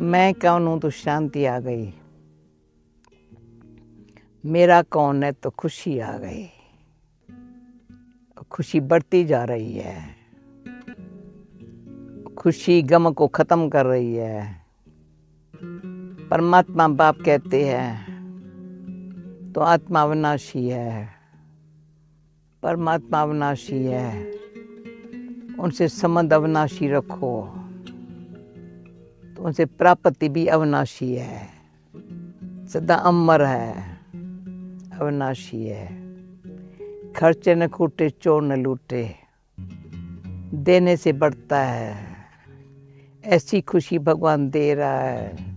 मैं कौन हूँ तो शांति आ गई, मेरा कौन है तो खुशी आ गई। खुशी बढ़ती जा रही है, खुशी गम को खत्म कर रही है। परमात्मा बाप कहते हैं तो आत्मा अविनाशी है, परमात्मा अविनाशी है, उनसे संबंध अविनाशी रखो तो उनसे प्राप्ति भी अविनाशी है, सदा अमर है, अविनाशी है। खर्चे न खूटे चोर न लूटे, देने से बढ़ता है, ऐसी खुशी भगवान दे रहा है।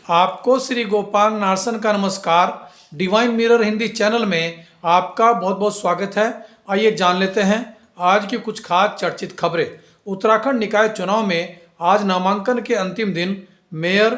आपको श्री गोपाल नारसन का नमस्कार। डिवाइन मिरर हिंदी चैनल में आपका बहुत बहुत स्वागत है। आइए जान लेते हैं आज की कुछ खास चर्चित खबरें। उत्तराखंड निकाय चुनाव में आज नामांकन के अंतिम दिन मेयर,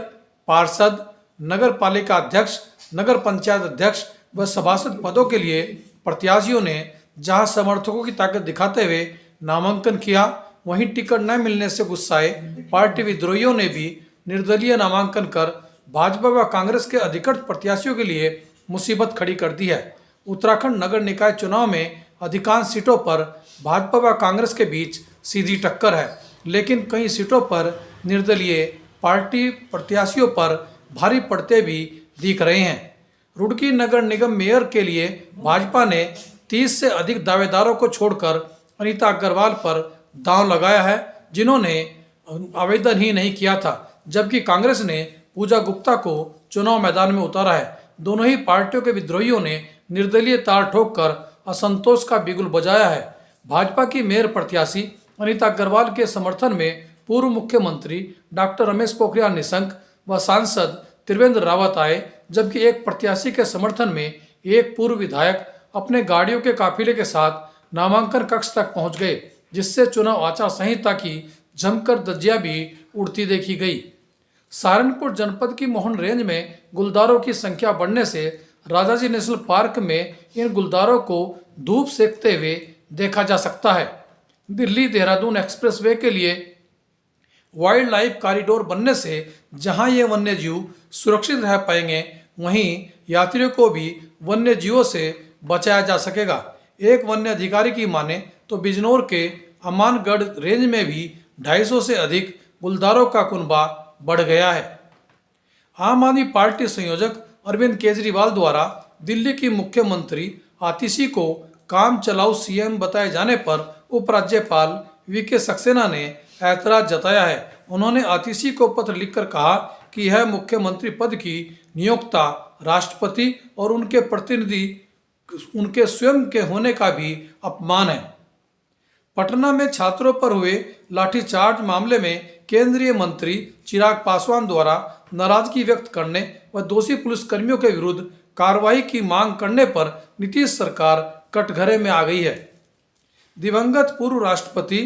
पार्षद, नगर पालिका अध्यक्ष, नगर पंचायत अध्यक्ष व सभासद पदों के लिए प्रत्याशियों ने जहां समर्थकों की ताकत दिखाते हुए नामांकन किया, वहीं टिकट न मिलने से गुस्साए पार्टी विद्रोहियों ने भी निर्दलीय नामांकन कर भाजपा व कांग्रेस के अधिकृत प्रत्याशियों के लिए मुसीबत खड़ी कर दी है। उत्तराखंड नगर निकाय चुनाव में अधिकांश सीटों पर भाजपा व कांग्रेस के बीच सीधी टक्कर है, लेकिन कई सीटों पर निर्दलीय पार्टी प्रत्याशियों पर भारी पड़ते भी दिख रहे हैं। रुड़की नगर निगम मेयर के लिए भाजपा ने 30 से अधिक दावेदारों को छोड़कर अनीता अग्रवाल पर दांव लगाया है, जिन्होंने आवेदन ही नहीं किया था, जबकि कांग्रेस ने पूजा गुप्ता को चुनाव मैदान में उतारा है। दोनों ही पार्टियों के विद्रोहियों ने निर्दलीय तार ठोककर असंतोष का बिगुल बजाया है। भाजपा की मेयर प्रत्याशी अनीता अग्रवाल के समर्थन में पूर्व मुख्यमंत्री डॉक्टर रमेश पोखरियाल निशंक व सांसद त्रिवेंद्र रावत आए, जबकि एक प्रत्याशी के समर्थन में एक पूर्व विधायक अपने गाड़ियों के काफिले के साथ नामांकन कक्ष तक पहुंच गए, जिससे चुनाव आचार संहिता की जमकर धज्जियां भी उड़ती देखी गई। सहारनपुर जनपद की मोहन रेंज में गुलदारों की संख्या बढ़ने से राजाजी नेशनल पार्क में इन गुलदारों को धूप सेकते हुए देखा जा सकता है। दिल्ली देहरादून एक्सप्रेसवे के लिए वाइल्ड लाइफ कॉरिडोर बनने से जहां ये वन्य जीव सुरक्षित रह पाएंगे, वहीं यात्रियों को भी वन्य जीवों से बचाया जा सकेगा। एक वन्य अधिकारी की माने तो बिजनौर के अमानगढ़ रेंज में भी 250 से अधिक गुलदारों का कुनबा बढ़ गया है। आम आदमी पार्टी संयोजक अरविंद केजरीवाल द्वारा दिल्ली की मुख्यमंत्री आतिशी को काम चलाऊ सीएम बताए जाने पर उपराज्यपाल वीके सक्सेना ने ऐतराज जताया है। उन्होंने आतिशी को पत्र लिखकर कहा कि यह मुख्यमंत्री पद की नियोक्ता राष्ट्रपति और उनके प्रतिनिधि उनके स्वयं के होने का भी अपमान है। पटना में छात्रों पर हुए लाठीचार्ज मामले में केंद्रीय मंत्री चिराग पासवान द्वारा नाराजगी व्यक्त करने व दोषी पुलिसकर्मियों के विरुद्ध कार्रवाई की मांग करने पर नीतीश सरकार कटघरे में आ गई है। दिवंगत पूर्व राष्ट्रपति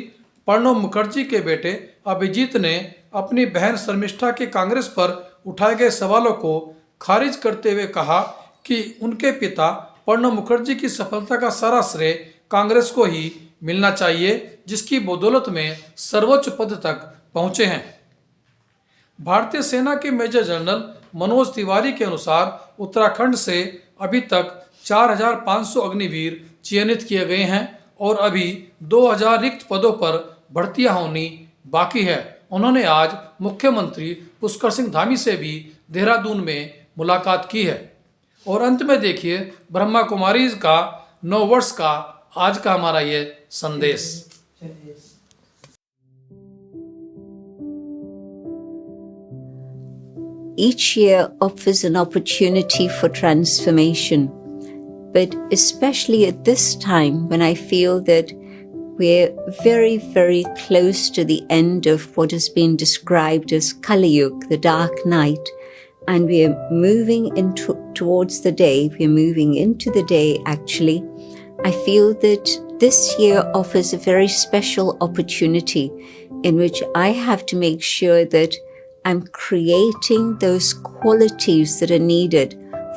प्रणब मुखर्जी के बेटे अभिजीत ने अपनी बहन शर्मिष्ठा के कांग्रेस पर उठाए गए सवालों को खारिज करते हुए कहा कि उनके पिता प्रणब मुखर्जी की सफलता का सारा श्रेय कांग्रेस को ही मिलना चाहिए, जिसकी बदौलत में सर्वोच्च पद तक पहुंचे हैं। भारतीय सेना के मेजर जनरल मनोज तिवारी के अनुसार उत्तराखंड से अभी तक 4500 अग्निवीर चयनित किए गए हैं और अभी 2000 रिक्त पदों पर भर्तियां होनी बाकी है। उन्होंने आज मुख्यमंत्री पुष्कर सिंह धामी से भी देहरादून में मुलाकात की है। और अंत में देखिए ब्रह्मा कुमारी का 9 वर्ष का आज का हमारा ये संदेश। Each year offers an opportunity for transformation, but especially at this time when I feel that we're very, very close to the end of what has been described as Kali Yuga, the dark night, and we're moving towards the day, we're moving into the day actually. I feel that this year offers a very special opportunity in which I have to make sure that I'm creating those qualities that are needed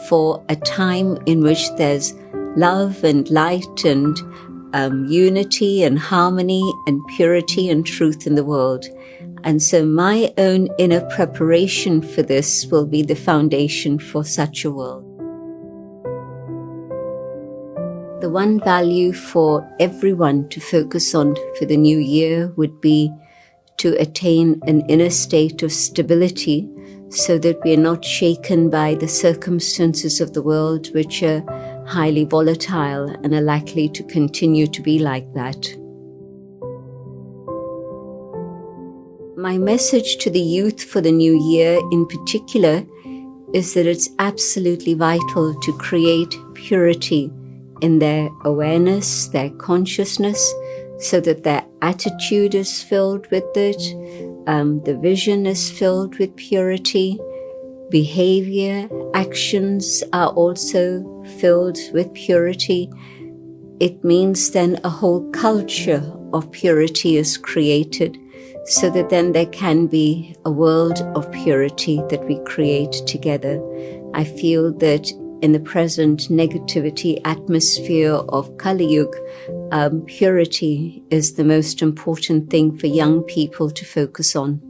for a time in which there's love and light and unity and harmony and purity and truth in the world. And so my own inner preparation for this will be the foundation for such a world. The one value for everyone to focus on for the new year would be to attain an inner state of stability so that we are not shaken by the circumstances of the world, which are highly volatile and are likely to continue to be like that. My message to the youth for the new year in particular is that it's absolutely vital to create purity in their awareness, their consciousness, so that their attitude is filled with it, the vision is filled with purity, behavior, actions are also filled with purity. It means then a whole culture of purity is created, so that then there can be a world of purity that we create together. I feel that in the present negativity atmosphere of Kali Yuga, purity is the most important thing for young people to focus on.